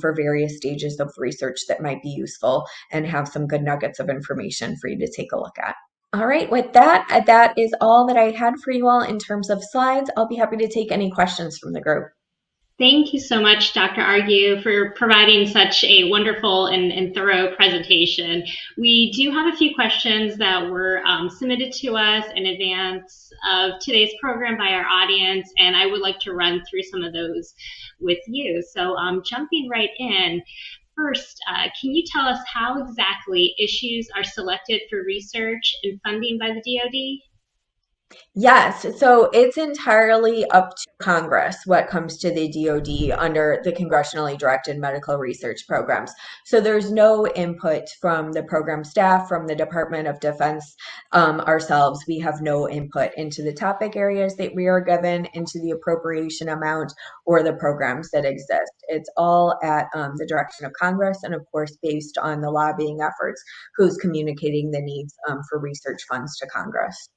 for various stages of research that might be useful and have some good nuggets of information for you to take a look at. All right, with that, that is all that I had for you all in terms of slides. I'll be happy to take any questions from the group. Thank you so much, Dr. Argue, for providing such a wonderful and thorough presentation. We do have a few questions that were submitted to us in advance of today's program by our audience, and I would like to run through some of those with you. So jumping right in, first, can you tell us how exactly issues are selected for research and funding by the DoD? Yes, so it's entirely up to Congress what comes to the DoD under the congressionally directed medical research programs. So there's no input from the program staff, from the Department of Defense ourselves. We have no input into the topic areas that we are given, into the appropriation amount, or the programs that exist. It's all at the direction of Congress, and of course, based on the lobbying efforts, who's communicating the needs for research funds to Congress.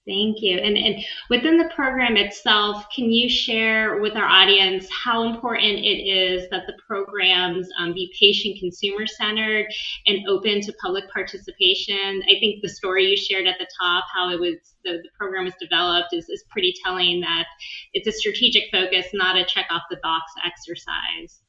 Thank you. And within the program itself, can you share with our audience how important it is that the programs be patient consumer centered and open to public participation? I think the story you shared at the top, how it was the program was developed, is pretty telling that it's a strategic focus, not a check off the box exercise.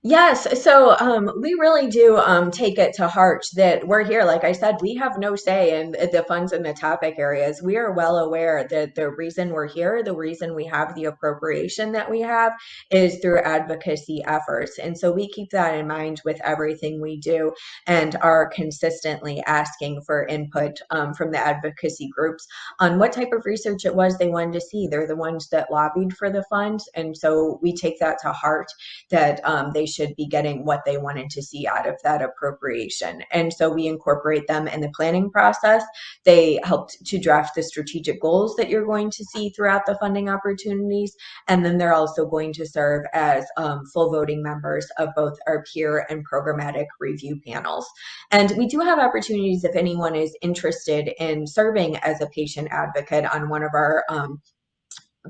Yes, so we really do take it to heart that we're here. Like I said, we have no say in the funds and the topic areas. We are well aware that the reason we're here, the reason we have the appropriation that we have, is through advocacy efforts. And so we keep that in mind with everything we do and are consistently asking for input from the advocacy groups on what type of research it was they wanted to see. They're the ones that lobbied for the funds. And so we take that to heart, that they should be getting what they wanted to see out of that appropriation. And so we incorporate them in the planning process. They helped to draft the strategic goals that you're going to see throughout the funding opportunities. And then they're also going to serve as full voting members of both our peer and programmatic review panels. And we do have opportunities if anyone is interested in serving as a patient advocate on one of our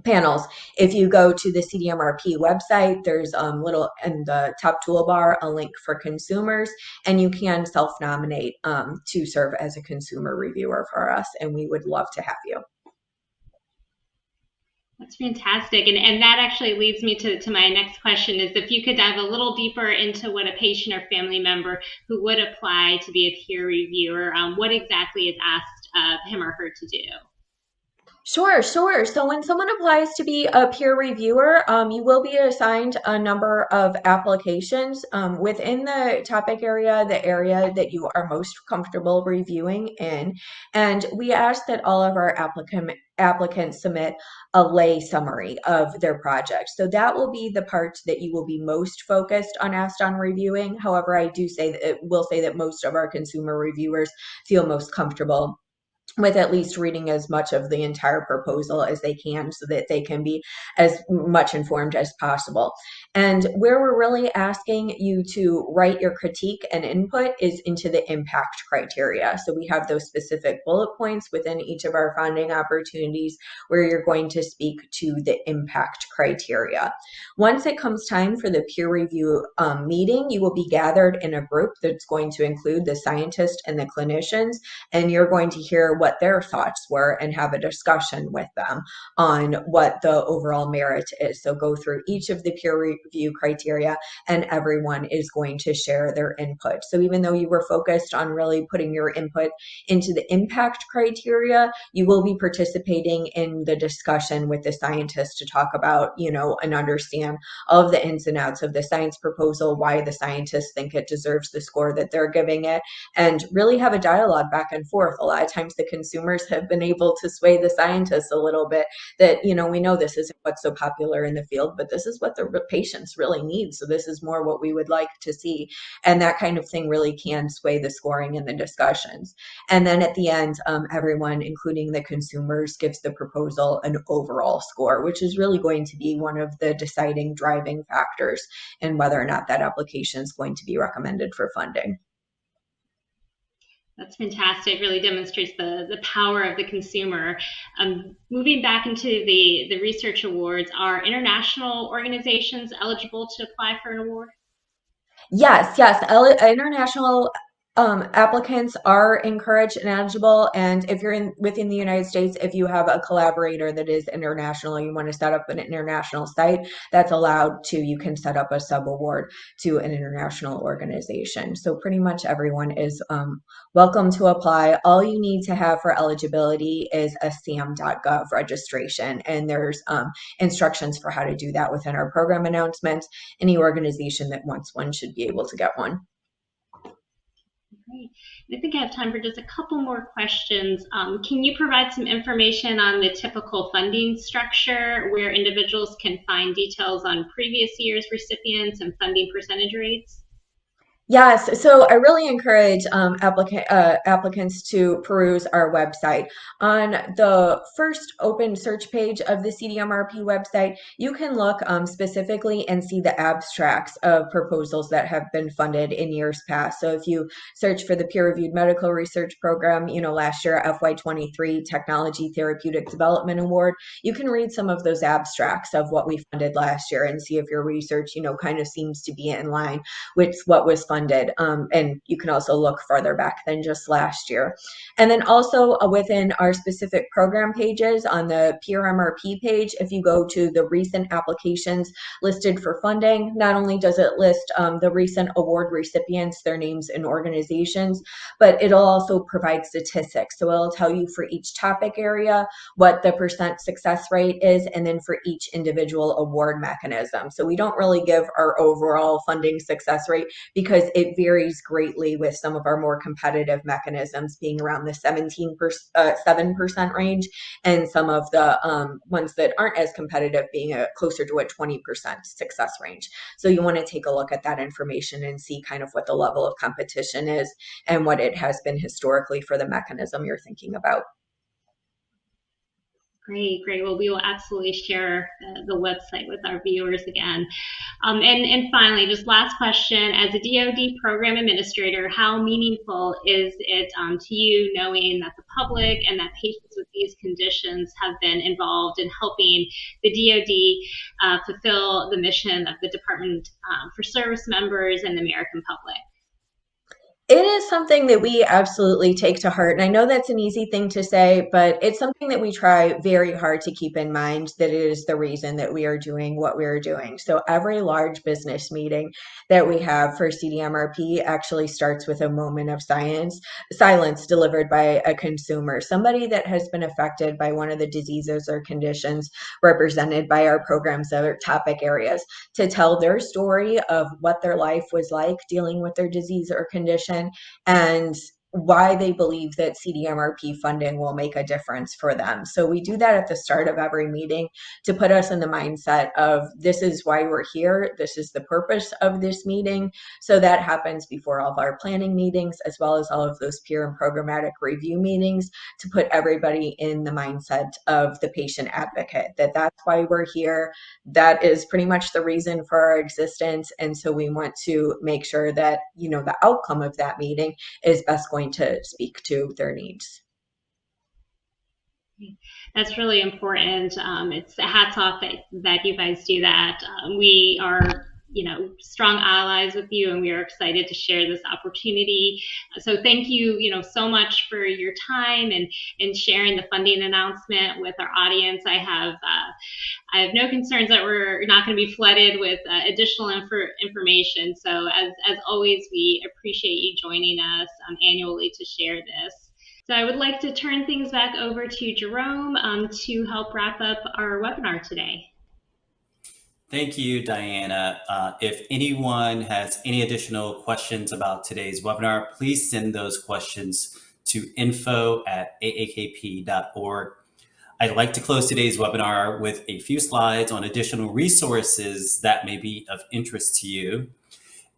panels. If you go to the CDMRP website, there's little in the top toolbar a link for consumers, and you can self-nominate to serve as a consumer reviewer for us, and we would love to have you. That's fantastic. And that actually leads me to my next question, is if you could dive a little deeper into what a patient or family member who would apply to be a peer reviewer, what exactly is asked of him or her to do? Sure, sure. So when someone applies to be a peer reviewer, you will be assigned a number of applications within the topic area, the area that you are most comfortable reviewing in. And we ask that all of our applicants submit a lay summary of their project. So that will be the part that you will be most focused on asked on reviewing. However, I do say that will say that most of our consumer reviewers feel most comfortable with at least reading as much of the entire proposal as they can so that they can be as much informed as possible. And where we're really asking you to write your critique and input is into the impact criteria. So we have those specific bullet points within each of our funding opportunities where you're going to speak to the impact criteria. Once it comes time for the peer review meeting, you will be gathered in a group that's going to include the scientists and the clinicians, and you're going to hear what their thoughts were and have a discussion with them on what the overall merit is. So go through each of the peer review criteria, and everyone is going to share their input. So even though you were focused on really putting your input into the impact criteria, you will be participating in the discussion with the scientists to talk about, and understand all of the ins and outs of the science proposal, why the scientists think it deserves the score that they're giving it, and really have a dialogue back and forth. A lot of times the consumers have been able to sway the scientists a little bit that, we know this isn't what's so popular in the field, but this is what the patients really need. So this is more what we would like to see. And that kind of thing really can sway the scoring and the discussions. And then at the end, everyone, including the consumers, gives the proposal an overall score, which is really going to be one of the deciding driving factors in whether or not that application is going to be recommended for funding. That's fantastic. Really demonstrates the power of the consumer. Moving back into the research awards, are international organizations eligible to apply for an award? Yes, yes. International applicants are encouraged and eligible. And if you're within the United States, if you have a collaborator that is international, you want to set up an international site, that's allowed to. You can set up a sub-award to an international organization. So pretty much everyone is welcome to apply. All you need to have for eligibility is a SAM.gov registration. And there's instructions for how to do that within our program announcements. Any organization that wants one should be able to get one. Great. I think I have time for just a couple more questions. Can you provide some information on the typical funding structure where individuals can find details on previous year's recipients and funding percentage rates? Yes, so I really encourage applicants to peruse our website. On the first open search page of the CDMRP website, you can look specifically and see the abstracts of proposals that have been funded in years past. So if you search for the peer-reviewed medical research program, last year FY23 Technology Therapeutic Development Award, you can read some of those abstracts of what we funded last year and see if your research, kind of seems to be in line with what was funded. And you can also look farther back than just last year. And then also within our specific program pages on the PRMRP page, if you go to the recent applications listed for funding, not only does it list the recent award recipients, their names and organizations, but it'll also provide statistics. So it'll tell you for each topic area what the percent success rate is, and then for each individual award mechanism. So we don't really give our overall funding success rate because it varies greatly, with some of our more competitive mechanisms being around the 7% range, and some of the ones that aren't as competitive being closer to a 20% success range. So you want to take a look at that information and see kind of what the level of competition is and what it has been historically for the mechanism you're thinking about. Great, great. Well, we will absolutely share the website with our viewers again. And finally, just last question, as a DoD program administrator, how meaningful is it to you knowing that the public and that patients with these conditions have been involved in helping the DoD fulfill the mission of the Department for service members and the American public? It is something that we absolutely take to heart. And I know that's an easy thing to say, but it's something that we try very hard to keep in mind that it is the reason that we are doing what we are doing. So every large business meeting that we have for CDMRP actually starts with a moment of silence delivered by a consumer, somebody that has been affected by one of the diseases or conditions represented by our program's other topic areas, to tell their story of what their life was like dealing with their disease or condition, and why they believe that CDMRP funding will make a difference for them. So we do that at the start of every meeting to put us in the mindset of this is why we're here. This is the purpose of this meeting. So that happens before all of our planning meetings, as well as all of those peer and programmatic review meetings, to put everybody in the mindset of the patient advocate, that that's why we're here. That is pretty much the reason for our existence. And so we want to make sure that, the outcome of that meeting is best going to speak to their needs. That's really important. It's a hats off that you guys do that. We are, strong allies with you, and we are excited to share this opportunity. So thank you, so much for your time and sharing the funding announcement with our audience. I have no concerns that we're not going to be flooded with additional information. So as always, we appreciate you joining us annually to share this. So I would like to turn things back over to Jerome to help wrap up our webinar today. Thank you, Diana. If anyone has any additional questions about today's webinar, please send those questions to info@aakp.org. I'd like to close today's webinar with a few slides on additional resources that may be of interest to you.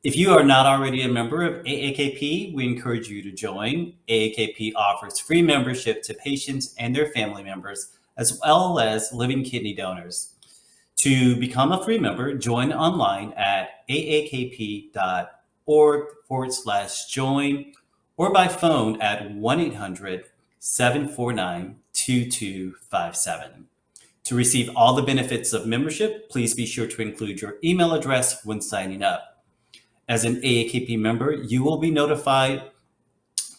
If you are not already a member of AAKP, we encourage you to join. AAKP offers free membership to patients and their family members, as well as living kidney donors. To become a free member, join online at aakp.org/join or by phone at 1-800-749-2257. To receive all the benefits of membership, please be sure to include your email address when signing up. As an AAKP member, you will be notified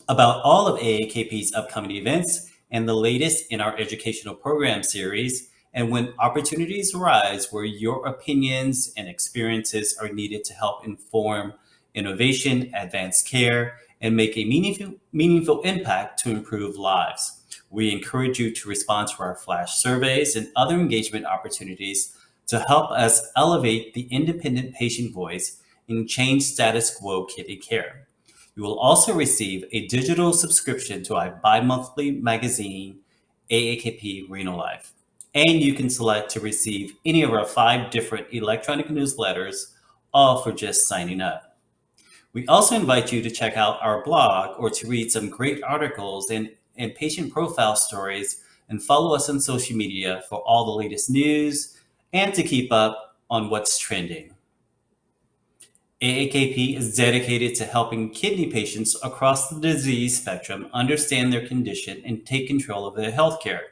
about all of AAKP's upcoming events and the latest in our educational program series, and when opportunities arise where your opinions and experiences are needed to help inform innovation, advance care, and make a meaningful impact to improve lives. We encourage you to respond to our flash surveys and other engagement opportunities to help us elevate the independent patient voice and change status quo kidney care. You will also receive a digital subscription to our bi-monthly magazine, AAKP Renal Life. And you can select to receive any of our 5 different electronic newsletters, all for just signing up. We also invite you to check out our blog or to read some great articles and patient profile stories, and follow us on social media for all the latest news and to keep up on what's trending. AAKP is dedicated to helping kidney patients across the disease spectrum understand their condition and take control of their healthcare.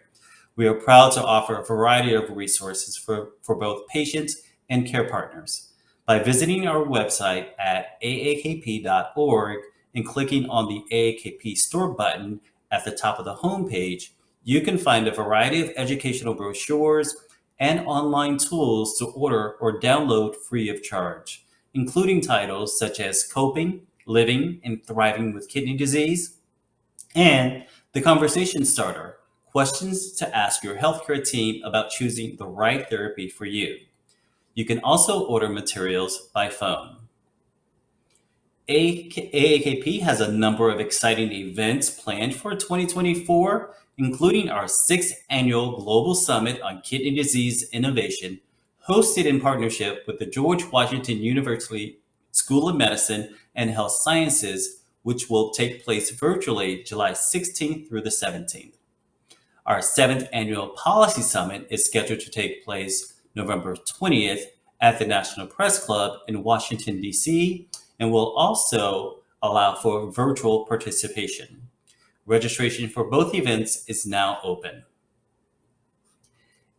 We are proud to offer a variety of resources for both patients and care partners. By visiting our website at aakp.org and clicking on the AAKP Store button at the top of the homepage, you can find a variety of educational brochures and online tools to order or download free of charge, including titles such as Coping, Living, and Thriving with Kidney Disease, and The Conversation Starter, questions to ask your healthcare team about choosing the right therapy for you. You can also order materials by phone. AAKP has a number of exciting events planned for 2024, including our 6th annual Global Summit on Kidney Disease Innovation, hosted in partnership with the George Washington University School of Medicine and Health Sciences, which will take place virtually July 16th through the 17th. Our 7th annual Policy Summit is scheduled to take place November 20th at the National Press Club in Washington, D.C., and will also allow for virtual participation. Registration for both events is now open.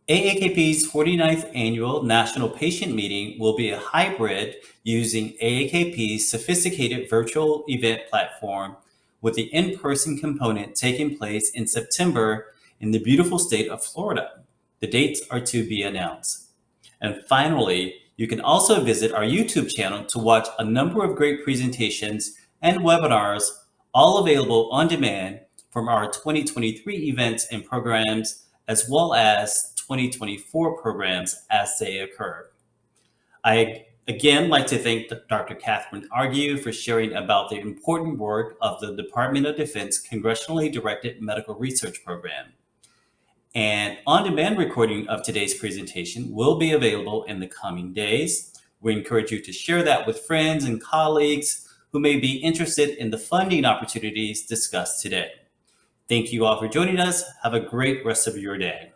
AAKP's 49th Annual National Patient Meeting will be a hybrid using AAKP's sophisticated virtual event platform, with the in-person component taking place in September in the beautiful state of Florida. The dates are to be announced. And finally, you can also visit our YouTube channel to watch a number of great presentations and webinars, all available on demand from our 2023 events and programs, as well as 2024 programs as they occur. I again like to thank Dr. Kathryn Argue for sharing about the important work of the Department of Defense Congressionally Directed Medical Research Program. An on-demand recording of today's presentation will be available in the coming days. We encourage you to share that with friends and colleagues who may be interested in the funding opportunities discussed today. Thank you all for joining us. Have a great rest of your day.